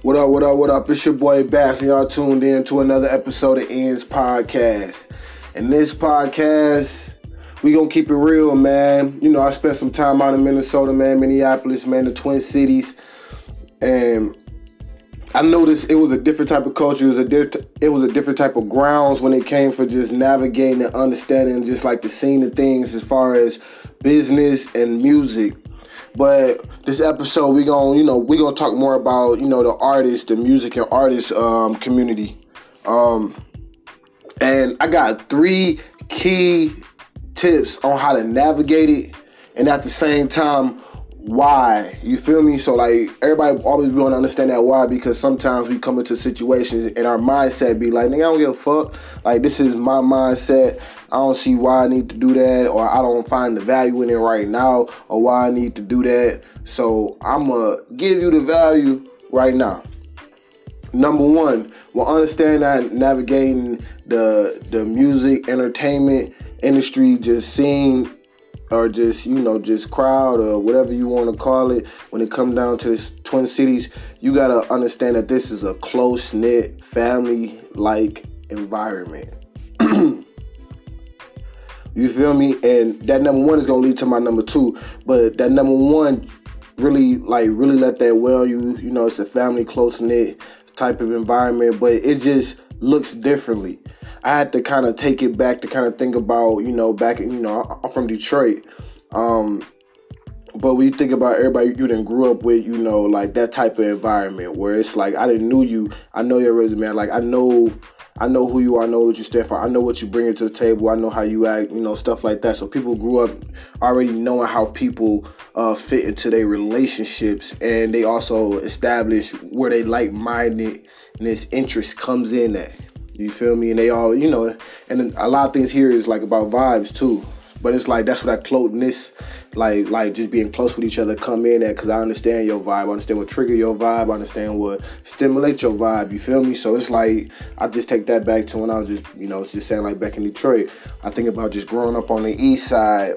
What up, what up, what up? It's your boy Bazz, and y'all tuned in to another episode of Ends Podcast. In this podcast, we gonna keep it real, man. You know, I spent some time out in Minnesota, man, Minneapolis, man, the Twin Cities, and I noticed it was a different type of culture. It was a different type of grounds when it came for just navigating and understanding just like the scene of things as far as business and music. But this episode, we gonna talk more about, the artists, the music and artist community. And I got 3 key tips on how to navigate it, and at the same time, why. You feel me? So like everybody always want to understand that why, because sometimes we come into situations and our mindset be like, nigga, I don't give a fuck. Like, this is my mindset. I don't see why I need to do that, or I don't find the value in it right now, or why I need to do that. So I'm going to give you the value right now. Number 1, we'll understand that navigating the music, entertainment industry, just scene, or just, just crowd, or whatever you want to call it, when it comes down to the Twin Cities, you got to understand that this is a close-knit, family-like environment. You feel me? And that number 1 is going to lead to my number 2. But that number 1 really let that well you. It's a family, close-knit type of environment, but it just looks differently. I had to kind of take it back to kind of think about, I'm from Detroit. But when you think about everybody you done grew up with, like that type of environment where it's like, I didn't know you. I know your resume. Like, I know who you are. I know what you stand for. I know what you bring to the table. I know how you act, stuff like that. So people grew up already knowing how people fit into their relationships, and they also establish where they like-mindedness interest comes in at. You feel me? And they all, and then a lot of things here is like about vibes too. But it's like, that's where that closeness, like just being close with each other come in at, because I understand your vibe. I understand what trigger your vibe. I understand what stimulates your vibe. You feel me? So it's like, I just take that back to when I was just saying like back in Detroit. I think about just growing up on the east side,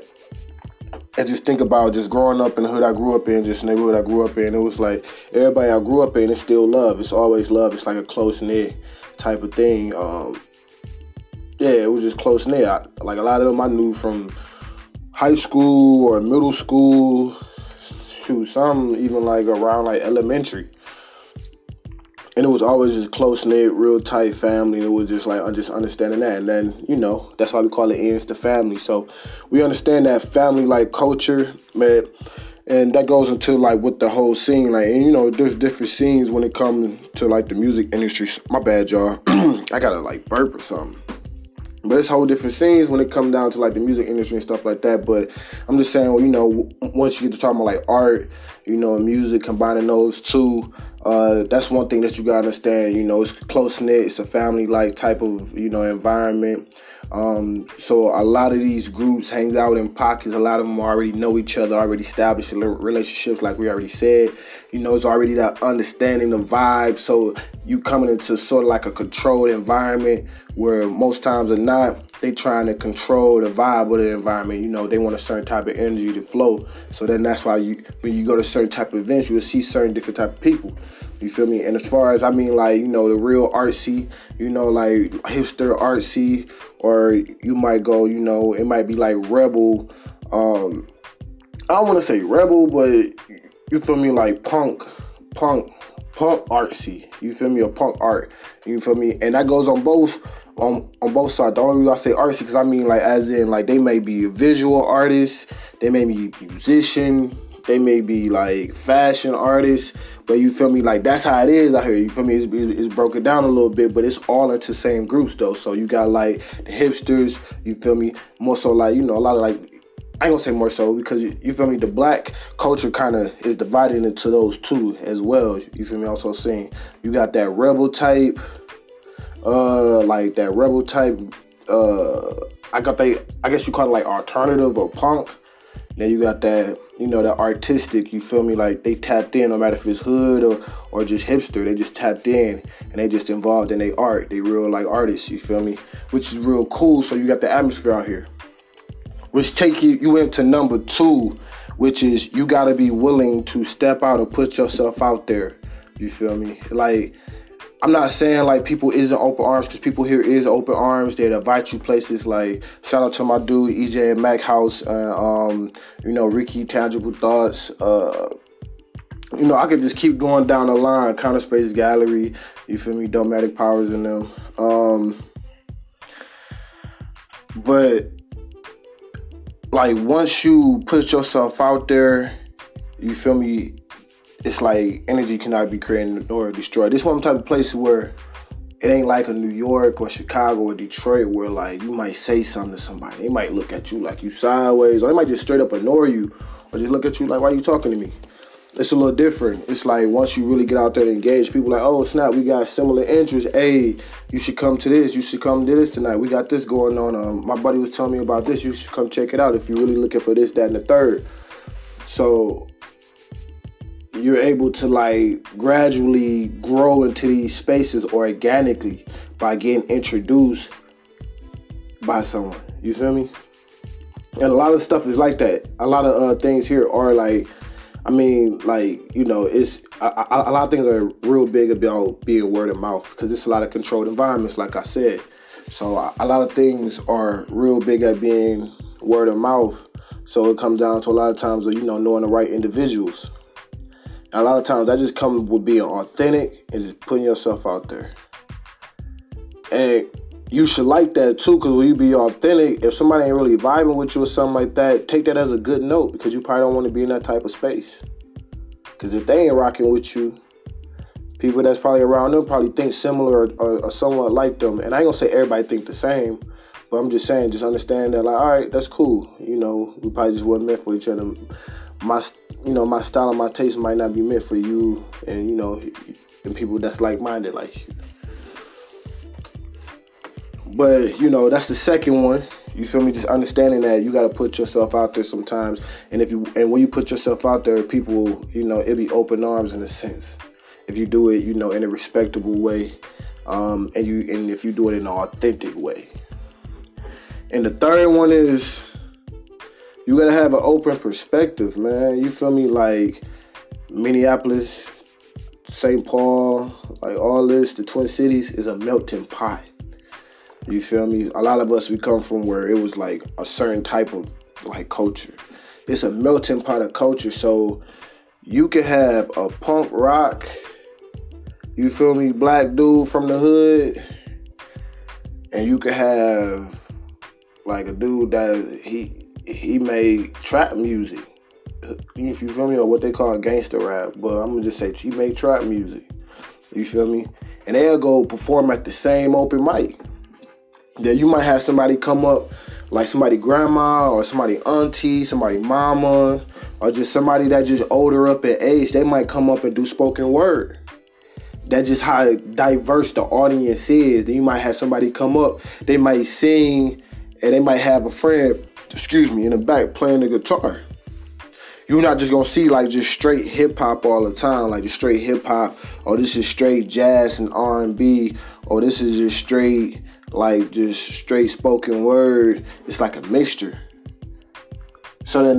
and just think about just growing up in the hood I grew up in, just the neighborhood I grew up in. It was like everybody I grew up in is still love. It's always love. It's like a close-knit type of thing. It was just close-knit. Like a lot of them I knew from high school or middle school. Shoot, some even like around like elementary. And it was always just close-knit, real tight family. It was just like just understanding that. And then, that's why we call it ends to family. So we understand that family-like culture, man. And that goes into like with the whole scene. Like, and there's different scenes when it comes to like the music industry. My bad, y'all. I gotta like burp or something. But it's whole different scenes when it comes down to like the music industry and stuff like that. But I'm just saying, once you get to talking about like art, music, combining those two, that's one thing that you gotta understand. It's close-knit, it's a family-like type of, environment. So a lot of these groups hangs out in pockets. A lot of them already know each other, already established relationships, like we already said. It's already that understanding the vibe. So you coming into sort of like a controlled environment where most times or not, they trying to control the vibe of the environment. They want a certain type of energy to flow. So then that's why when you go to certain type of events, you will see certain different type of people. You feel me? And as far as, the real artsy, like hipster artsy, or you might go, it might be like rebel. I don't want to say rebel, but you feel me? Like punk artsy. You feel me? Or punk art. You feel me? And that goes on both sides. The only reason I say artsy, because like as in like they may be a visual artist, they may be a musician, they may be like fashion artists, but you feel me? Like that's how it is out here. You feel me? It's broken down a little bit, but it's all into the same groups though. So you got like the hipsters, you feel me? More so like, a lot of like, I ain't gonna say more so, because you feel me? The black culture kind of is divided into those two as well. You feel me? Also saying you got that rebel type, I guess you call it like alternative or punk. Then you got that, that artistic, you feel me? Like they tapped in, no matter if it's hood or just hipster, they just tapped in and they just involved in their art. They real like artists, you feel me? Which is real cool. So you got the atmosphere out here. Which take you into number 2, which is you gotta be willing to step out and put yourself out there. You feel me? Like, I'm not saying like people isn't open arms, because people here is open arms. They invite you places. Like, shout out to my dude EJ at Mac House, and Ricky Tangible Thoughts. I could just keep going down the line. Counter Space Gallery. You feel me? Domatic Powers in them. But like, once you put yourself out there, you feel me? It's like energy cannot be created or destroyed. This one type of place where it ain't like a New York or Chicago or Detroit where like you might say something to somebody. They might look at you like you sideways, or they might just straight up ignore you, or just look at you like, why are you talking to me? It's a little different. It's like once you really get out there and engage, people like, oh snap, we got similar interests. Hey, you should come to this. You should come to this tonight. We got this going on. My buddy was telling me about this. You should come check it out if you're really looking for this, that, and the third. So you're able to like gradually grow into these spaces organically by getting introduced by someone. You feel me? And a lot of stuff is like that. A lot of things here are like, it's a lot of things are real big about being word of mouth, because it's a lot of controlled environments, like I said. So a lot of things are real big at being word of mouth. So it comes down to a lot of times, knowing the right individuals. And a lot of times that just comes with being authentic and just putting yourself out there. And you should like that too, because when you be authentic, if somebody ain't really vibing with you or something like that, take that as a good note, because you probably don't want to be in that type of space. Because if they ain't rocking with you, people that's probably around them probably think similar or somewhat like them. And I ain't gonna say everybody think the same, but I'm just saying, just understand that, like, all right, that's cool. We probably just wasn't meant for each other. My style and my taste might not be meant for you, and and people that's like-minded like you. But that's the second one. You feel me? Just understanding that you got to put yourself out there sometimes, and when you put yourself out there, people, it be open arms in a sense. If you do it, in a respectable way, and if you do it in an authentic way. And the third one is, you gotta have an open perspective, man. You feel me? Like Minneapolis, St. Paul, like all this, the Twin Cities is a melting pot. You feel me? A lot of us, we come from where it was like a certain type of like culture. It's a melting pot of culture. So you can have a punk rock, you feel me, black dude from the hood, and you can have like a dude that he made trap music, if you feel me, or what they call gangster rap, but I'm gonna just say he made trap music, you feel me? And they'll go perform at the same open mic. Then you might have somebody come up, like somebody grandma or somebody auntie, somebody mama, or just somebody that just older up in age. They might come up and do spoken word. That's just how diverse the audience is. Then you might have somebody come up, they might sing, and they might have a friend, in the back playing the guitar. You're not just gonna see like just straight hip hop all the time, like just straight hip hop, or this is straight jazz and R&B, or this is just straight spoken word. It's like a mixture. So then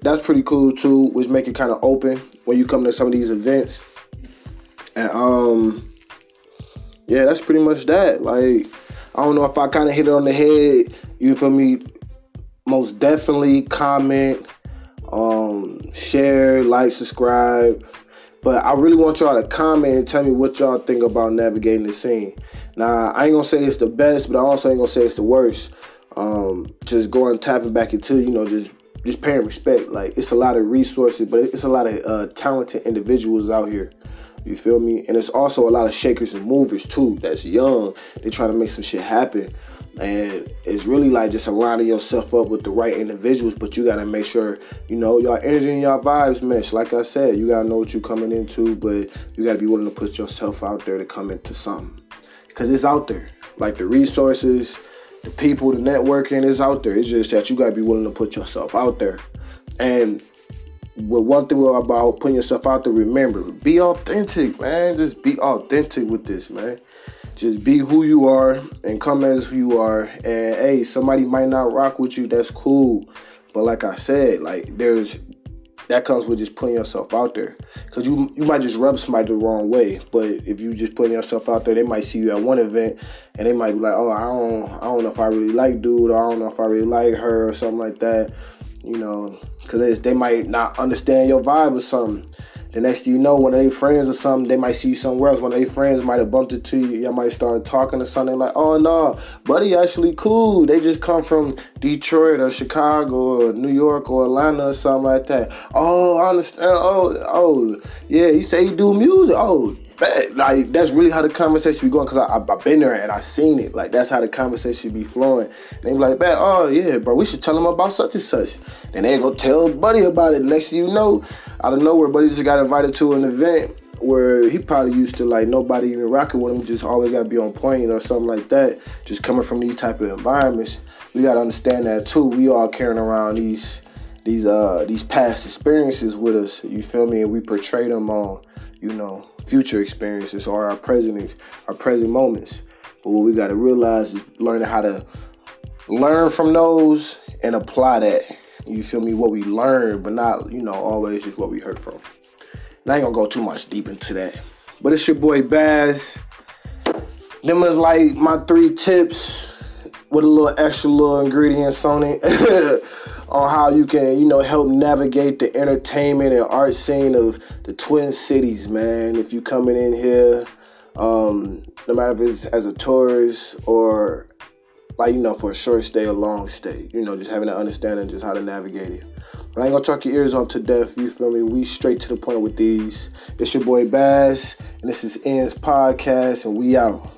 that's pretty cool too, which make it kind of open when you come to some of these events. And that's pretty much that. Like, I don't know if I kind of hit it on the head. You feel me? Most definitely comment, share, like, subscribe. But I really want y'all to comment and tell me what y'all think about navigating the scene. Now, I ain't gonna say it's the best, but I also ain't gonna say it's the worst. Just going tapping back into, just paying respect. Like, it's a lot of resources, but it's a lot of talented individuals out here. You feel me? And it's also a lot of shakers and movers too that's young. They trying to make some shit happen. And it's really like just aligning yourself up with the right individuals, but you got to make sure, your energy and your vibes mesh. Like I said, you got to know what you're coming into, but you got to be willing to put yourself out there to come into something. Because it's out there. Like the resources, the people, the networking is out there. It's just that you got to be willing to put yourself out there. And one thing about putting yourself out there, remember, be authentic, man. Just be authentic with this, man. Just be who you are and come as who you are. And hey, somebody might not rock with you. That's cool. But like I said, like there's that comes with just putting yourself out there. Because you might just rub somebody the wrong way. But if you just putting yourself out there, they might see you at one event and they might be like, oh, I don't know if I really like dude, or I don't know if I really like her or something like that. You know, because they might not understand your vibe or something. The next thing you know, one of their friends or something, they might see you somewhere else. One of their friends might have bumped into you. Y'all might start talking or something like, oh, no, buddy actually cool. They just come from Detroit or Chicago or New York or Atlanta or something like that. Oh, I understand. Oh, yeah, you say you do music. Oh, like, that's really how the conversation be going, because I've been there and I seen it. Like, that's how the conversation be flowing. And they be like, man, oh, yeah, bro, we should tell them about such and such. Then they go tell Buddy about it. Next thing you know, out of nowhere, Buddy just got invited to an event where he probably used to, like, nobody even rocking with him, just always got to be on point or something like that. Just coming from these type of environments, we got to understand that, too. We all carrying around these past experiences with us, you feel me? And we portray them on, you know, future experiences or our present moments. But what we got to realize is learning how to learn from those and apply that. You feel me? What we learned, but not, you know, always just what we heard from. And I ain't gonna go too much deep into that. But it's your boy Bazz. Them is like my 3 tips with a little extra little ingredients on it on how you can, you know, help navigate the entertainment and art scene of the Twin Cities, man. If you coming in here, no matter if it's as a tourist or, like, you know, for a short stay or long stay, you know, just having an understanding just how to navigate it. But I ain't gonna talk your ears off to death, you feel me? We straight to the point with these. It's your boy Bazz, and this is N's Podcast, and we out.